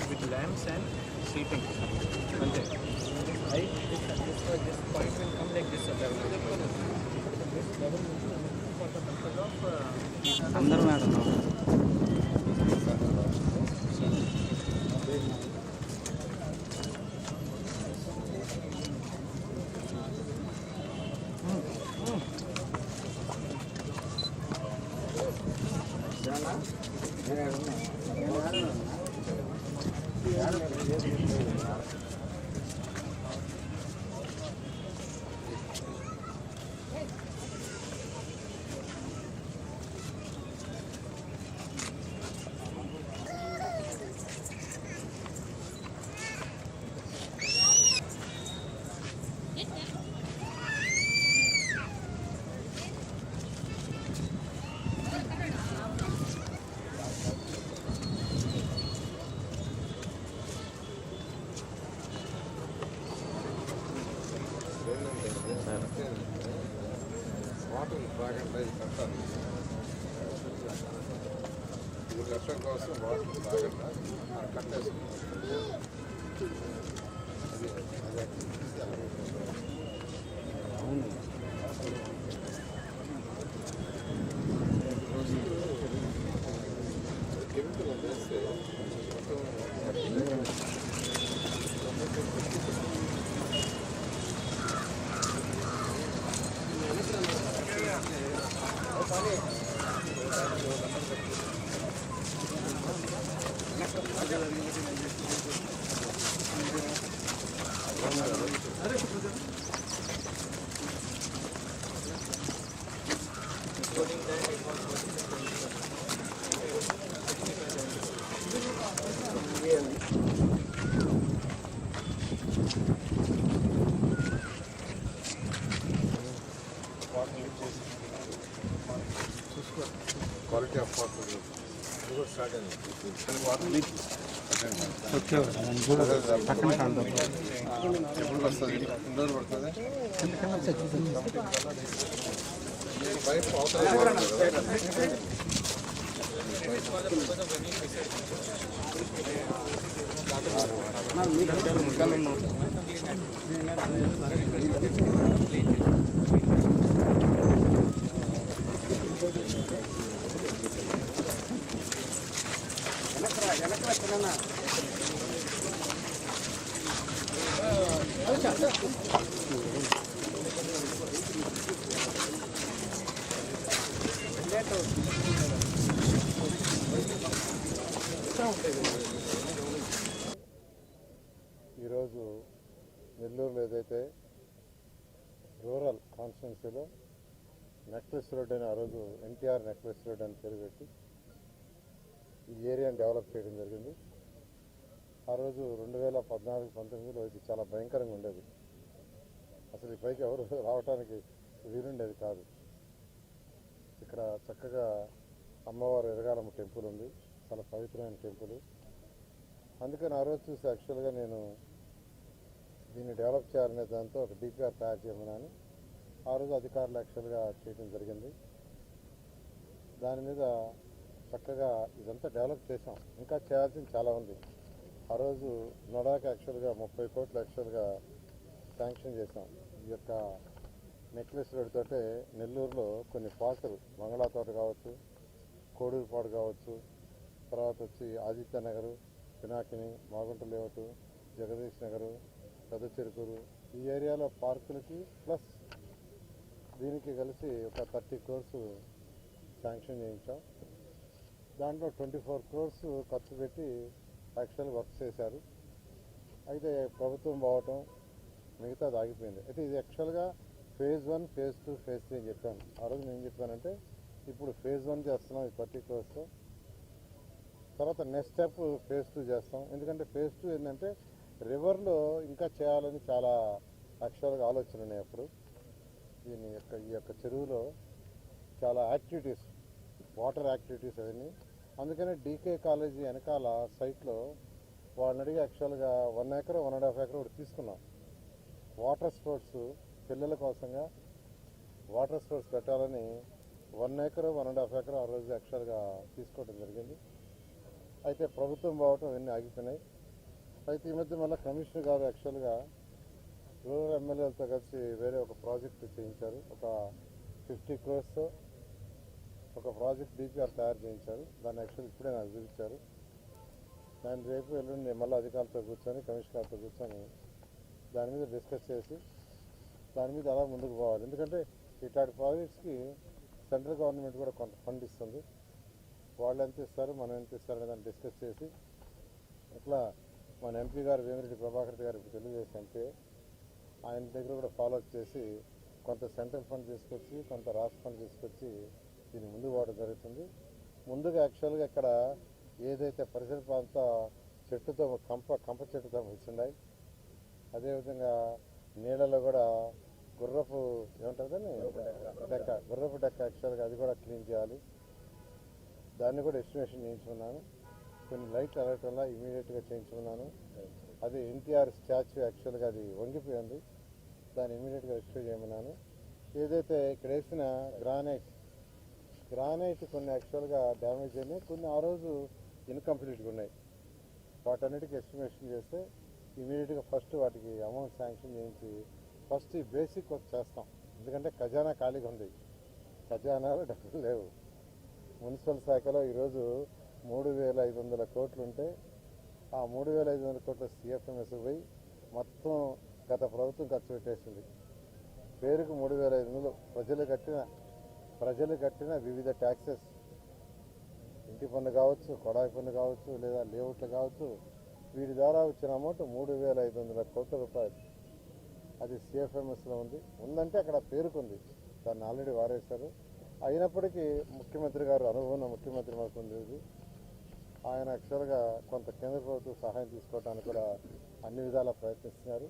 with lamps and seating. Okay. Right? This point will come like this. అందరూ madam water తాగండి ఇది కట్టాలి ఇది కట్టడం కోసం వాటర్ తాగండి కట్టేసుకుంటాం కెమికల్ వేస్తే క్వాలిటీ ఆఫ్ వాటర్ ఇది కూడా స్టార్ట్ అయింది వాటర్ ఎప్పుడు వస్తుంది 2 రోజులు పడుతుంది పైప్ అవసరం ఈరోజు నెల్లూరులో ఏదైతే రూరల్ కాన్స్టిట్యున్సీలో నెక్లెస్ రోడ్ అని ఆ రోజు ఎన్టీఆర్ నెక్లెస్ రోడ్ అని పేరు పెట్టి ఈ ఏరియాని డెవలప్ చేయడం జరిగింది. ఆ రోజు 2014-19లో ఇది చాలా భయంకరంగా ఉండేది. అసలు ఈ పైకి ఎవరు రావడానికి వీలుండేది కాదు. ఇక్కడ చక్కగా అమ్మవారు ఎరగాలమ్మ టెంపుల్ ఉంది, చాలా పవిత్రమైన టెంపుల్. అందుకని ఆ రోజు చూసి యాక్చువల్గా నేను దీన్ని డెవలప్ చేయాలనే దాంతో ఒక డిపిఆర్ తయారు చేయమని ఆ రోజు అధికారులు యాక్చువల్గా చేయడం జరిగింది. దాని మీద చక్కగా ఇదంతా డెవలప్ చేసాం. ఇంకా చేయాల్సింది చాలా ఉంది. ఆ రోజు నడాకి యాక్చువల్గా 30 కోట్లు యాక్చువల్గా శాంక్షన్ చేసాం. ఈ యొక్క నెక్లెస్ రోడ్ తోటే నెల్లూరులో కొన్ని పార్కులు, మంగళాతోట కావచ్చు, కోడూరుపాడు కావచ్చు, తర్వాత వచ్చి ఆదిత్య నగరు, పినాకిని, మాగుంట లేఅవుట్, జగదీష్ నగరు, పెద్ద చెరుకూరు, ఈ ఏరియాలో పార్కులకి ప్లస్ దీనికి కలిసి ఒక 30 crores శాంక్షన్ చేయించాం. దాంట్లో 24 crores ఖర్చు పెట్టి యాక్చువల్ వర్క్ చేశారు. అయితే ప్రభుత్వం పోవటం మిగతాది ఆగిపోయింది. అయితే ఇది యాక్చువల్గా phase 1, phase 2, phase 3 అని చెప్పాను. ఆ రోజు నేను చెప్పానంటే ఇప్పుడు phase 1 చేస్తున్నాం, ఈ 30 crores. తర్వాత నెక్స్ట్ స్టెప్ ఫేజ్ 2 చేస్తాం. ఎందుకంటే ఫేజ్ 2 ఏంటంటే రివర్లో ఇంకా చేయాలని చాలా యాక్చువల్గా ఆలోచన ఉన్నాయి. అప్పుడు ఈ యొక్క చెరువులో చాలా యాక్టివిటీస్, వాటర్ యాక్టివిటీస్ అవన్నీ. అందుకనే డీకే కాలేజీ వెనకాల సైట్లో వాళ్ళని అడిగి యాక్చువల్గా 1 ఎకర్ 1.5 ఎకర్ ఒకటి తీసుకున్నాం. వాటర్ స్పోర్ట్స్ పిల్లల కోసంగా వాటర్ స్పోర్ట్స్ పెట్టాలని 1 ఎకర్ 1.5 ఎకర్ ఆ రోజు యాక్చువల్గా తీసుకోవడం జరిగింది. అయితే ప్రభుత్వం పోవటం అవన్నీ ఆగిపోయినాయి. అయితే ఈ మధ్య మళ్ళీ కమిషనర్ గారు యాక్చువల్గా రూరల్ ఎమ్మెల్యేలతో కలిసి వేరే ఒక ప్రాజెక్టు చేయించారు. ఒక 50 crores ఒక ప్రాజెక్ట్ డిపిఆర్ తయారు చేయించారు. దాన్ని యాక్చువల్ ఇప్పుడే నాకు చూపించారు. దాన్ని రేపు ఎల్లుండి మళ్ళీ అధికారులతో కూర్చొని కమిషనర్ గారితో కూర్చొని దాని మీద డిస్కస్ చేసి దాని మీద అలా ముందుకు పోవాలి. ఎందుకంటే ఇట్లాంటి ప్రాజెక్ట్స్కి సెంట్రల్ గవర్నమెంట్ కూడా కొంత ఫండ్ ఇస్తుంది. వాళ్ళు ఎంత ఇస్తారు, మనం ఎంత ఇస్తారు అనే దాన్ని డిస్కస్ చేసి ఇట్లా మన ఎంపీ గారు వేమిరెడ్డి ప్రభాకర్ రెడ్డి గారు ఇప్పుడు తెలుగుదేశం ఎంపీ, ఆయన దగ్గర కూడా ఫాలో అప్ చేసి కొంత సెంట్రల్ ఫండ్ తీసుకొచ్చి కొంత రాష్ట్ర ఫండ్ తీసుకొచ్చి దీన్ని ముందుకు పోవడం జరుగుతుంది. ముందుగా యాక్చువల్గా ఇక్కడ ఏదైతే పరిసర ప్రాంత చెట్టుతో కంప చెట్టుతో వచ్చిన్నాయి, అదేవిధంగా నీళ్ళలో కూడా గుర్రపు ఏమంటుందని గుర్రపు డెక్క యాక్చువల్గా అది కూడా క్లీన్ చేయాలి. దాన్ని కూడా ఎస్టిమేషన్ చేయించుకున్నాను. కొన్ని లైట్లు అలర్ట్ వల్ల ఇమీడియట్గా చేయించుకున్నాను. అది ఎన్టీఆర్ స్టాచ్యూ యాక్చువల్గా అది వంగిపోయింది, దాన్ని ఇమీడియట్గా రెస్క్యూ చేయమన్నాను. ఏదైతే ఇక్కడ వేసిన గ్రానైట్ కొన్ని యాక్చువల్గా డ్యామేజ్ అయినాయి, కొన్ని ఆ రోజు ఇన్కంప్లీట్గా ఉన్నాయి. వాటన్నిటికీ ఎస్టిమేషన్ చేస్తే ఇమీడియట్గా ఫస్ట్ వాటికి అమౌంట్ శాంక్షన్ చేయించి ఫస్ట్ ఈ బేసిక్ వర్క్ చేస్తాం. ఎందుకంటే ఖజానా ఖాళీగా ఉంది, ఖజానాలో డబ్బులు లేవు. మున్సిపల్ శాఖలో ఈరోజు 3,500 కోట్లు ఉంటే ఆ 3,500 కోట్ల సిఎఫ్ఎంఎస్ పోయి మొత్తం గత ప్రభుత్వం ఖర్చు పెట్టేసింది. పేరుకు 3,500 ప్రజలు కట్టిన వివిధ ట్యాక్సెస్, ఇంటి పన్ను కావచ్చు, కొడాయి పన్ను కావచ్చు, లేదా లేఅవుట్లు కావచ్చు, వీటి ద్వారా వచ్చిన అమౌంట్ 3,500 కోట్ల రూపాయలు. అది సిఎఫ్ఎంఎస్లో ఉందంటే అక్కడ పేరుకుంది, దాన్ని ఆల్రెడీ వారేశారు. అయినప్పటికీ ముఖ్యమంత్రి గారు అనుభవం ముఖ్యమంత్రి మాకు ఉంది. ఆయన యాక్చువల్గా కొంత కేంద్ర ప్రభుత్వం సహాయం తీసుకోవడానికి కూడా అన్ని విధాలా ప్రయత్నిస్తున్నారు.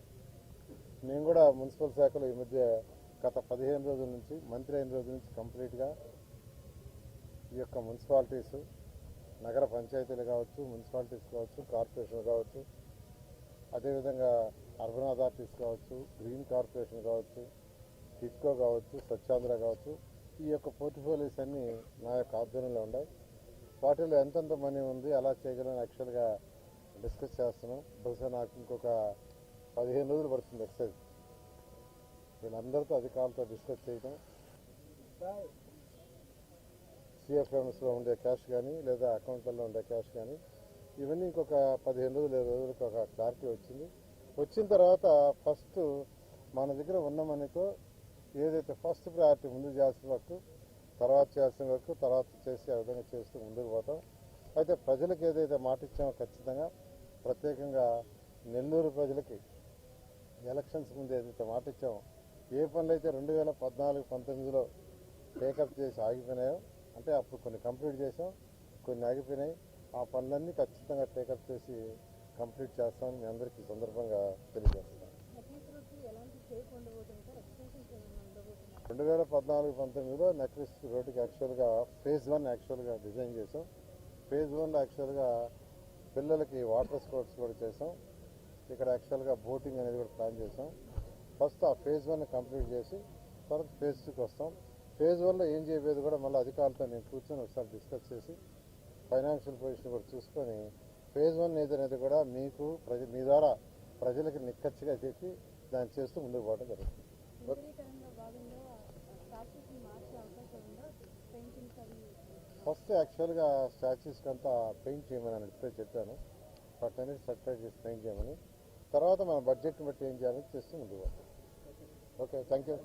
మేము కూడా మున్సిపల్ శాఖలో ఈ మధ్య గత 15 రోజుల నుంచి, మంత్రి అయిన రోజుల నుంచి కంప్లీట్గా ఈ యొక్క మున్సిపాలిటీస్, నగర పంచాయతీలు కావచ్చు, మున్సిపాలిటీస్ కావచ్చు, కార్పొరేషన్ కావచ్చు, అదేవిధంగా అర్బన్ అథారిటీస్ కావచ్చు, గ్రీన్ కార్పొరేషన్ కావచ్చు, టిట్కో కావచ్చు, స్వచ్ఛాంధ్ర కావచ్చు, ఈ యొక్క పోర్ట్ఫోలియోస్ అన్నీ నా యొక్క ఆధ్వర్యంలో ఉన్నాయి. వాటిలో ఎంతెంత మనీ ఉంది, అలా చేయగలని యాక్చువల్గా డిస్కస్ చేస్తున్నాం. బహుశా నాకు ఇంకొక 15 రోజులు పడుతుంది ఎక్సైజ్. వీళ్ళందరితో అధికారులతో డిస్కస్ చేయడం, సిఎఫ్ఎంఎస్లో ఉండే క్యాష్ కానీ లేదా అకౌంట్లలో ఉండే క్యాష్ కానీ ఇవన్నీ ఇంకొక 15 రోజులు 20 రోజులకు ఒక క్లారిటీ వచ్చింది. వచ్చిన తర్వాత ఫస్ట్ మన దగ్గర ఉన్న మనీతో ఏదైతే ఫస్ట్ ప్రయారిటీ ముందు చేయాల్సిన వర్క్, తర్వాత చేయాల్సిన వర్క్, తర్వాత చేసి ఆ విధంగా చేస్తూ ముందుకు పోతాం. అయితే ప్రజలకు ఏదైతే మాట ఇచ్చామో ఖచ్చితంగా, ప్రత్యేకంగా నెల్లూరు ప్రజలకి ఎలక్షన్స్ ముందు ఏదైతే మాట ఇచ్చామో, ఏ పనులు అయితే 2014-19లో టేకప్ చేసి ఆగిపోయినాయో, అంటే అప్పుడు కొన్ని కంప్లీట్ చేసాం, కొన్ని ఆగిపోయినాయి, ఆ పనులన్నీ ఖచ్చితంగా టేకప్ చేసి కంప్లీట్ చేస్తామని మీ అందరికీ సందర్భంగా తెలియజేస్తున్నాను. 2014-19లో నెక్లెస్ రోడ్డుకి యాక్చువల్గా ఫేజ్ 1 యాక్చువల్గా డిజైన్ చేసాం. ఫేజ్ 1లో యాక్చువల్గా పిల్లలకి వాటర్ స్పోర్ట్స్ కూడా చేసాం. ఇక్కడ యాక్చువల్గా బోటింగ్ అనేది కూడా ప్లాన్ చేసాం. ఫస్ట్ ఆ ఫేజ్ 1 కంప్లీట్ చేసి తర్వాత ఫేజ్ 2కి వస్తాం. ఫేజ్ 1లో ఏం చేయలేదు కూడా మళ్ళీ అధికారులతో నేను కూర్చొని ఒకసారి డిస్కస్ చేసి ఫైనాన్షియల్ పొజిషన్ కూడా చూసుకొని ఫేజ్ 1 ఏదనేది కూడా మీకు మీ ద్వారా ప్రజలకు నిక్కచ్చిగా చెప్పి దాన్ని చేస్తూ ముందుకు పోవడం జరుగుతుంది. ఫస్ట్ యాక్చువల్గా స్టాచ్యూస్కి అంతా పెయింట్ చేయమని ఇప్పుడే చెప్పాను. వాటిని సర్టిఫైడ్ చేసి పెయింట్ చేయమని, తర్వాత మన బడ్జెట్ని బట్టి ఏం చేయాలని చేస్తూ ముందుకు పోతాం. Okay, thank you.